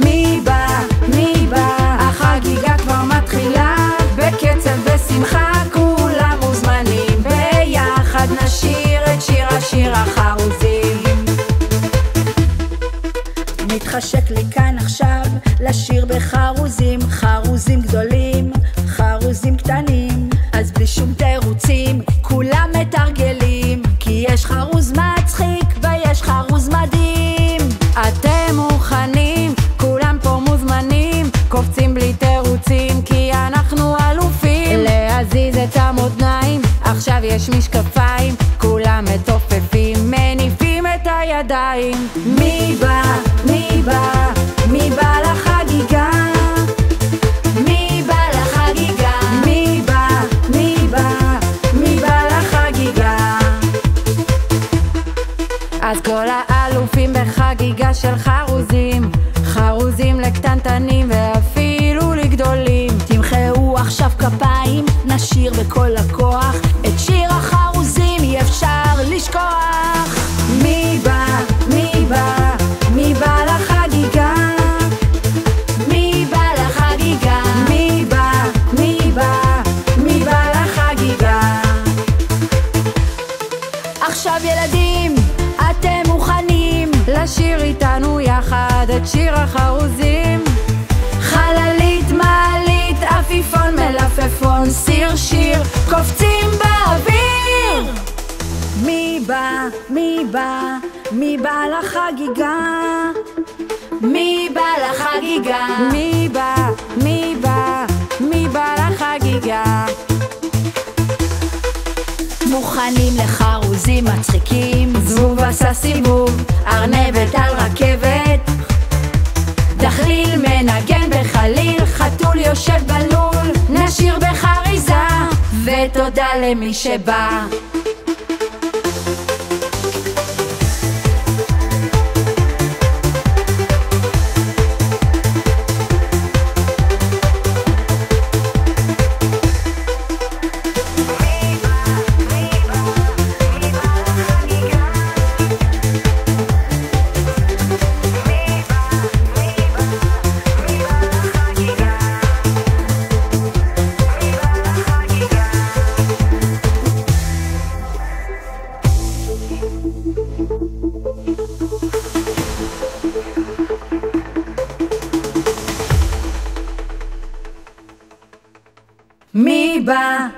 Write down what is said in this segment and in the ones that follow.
מי בא, החגיגה כבר מתחילה, בקצב ושמחה כולם מוזמנים, ביחד נשיר את שיר החרוזים. מתחשק לי כאן עכשיו לשיר בחרוזים, חרוזים גדולים, חרוזים קטנים, אז בלי שום תירוצים כולם מתרגלים, כי יש חרוז מצחיק ויש חרוז מדהים. אתם מוכנים? כולם פה מוזמנים, קופצים בלי תירוצים כי אנחנו אלופים. להזיז את המותניים, עכשיו יש משקפיים, כולם מתופפים, מניפים את הידיים. מי בא לחגיגה? מי בא לחגיגה? מי בא לחגיגה? אז כל האלופים בחגיגה של חרוזים, חרוזים לקטנטנים ואפילו לגדולים, תמחאו עכשיו כפיים, נשיר בכל הכוח את שיר החרוזים, אי אפשר לשכוח. מי בא לחגיגה? מי בא לחגיגה? מי בא לחגיגה? עכשיו ילדים, אתם מוכנים לשיר איתנו יחד את שיר החרוזים? חללית, מעלית, עפיפון, מלפפון, סיר, שיר, קופצים באוויר. מי בא לחגיגה? מי בא לחגיגה? מי בא לחגיגה? מוכנים לחרוזים מצחיקים, זבוב עשה סיבוב, ארנבת על רכבת, דחליל מנגן בחליל, חתול יושב בלול, נשיר בחריזה ותודה למי שבא.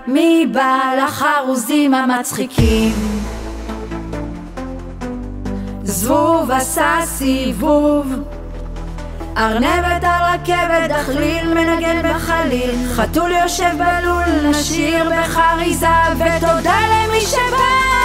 מי בא לחרוזים המצחיקים? זבוב עשה סיבוב, ארנבת על רכבת, דחליל מנגן בחליל, חתול יושב בלול, נשיר בחריזה ותודה למי שבא.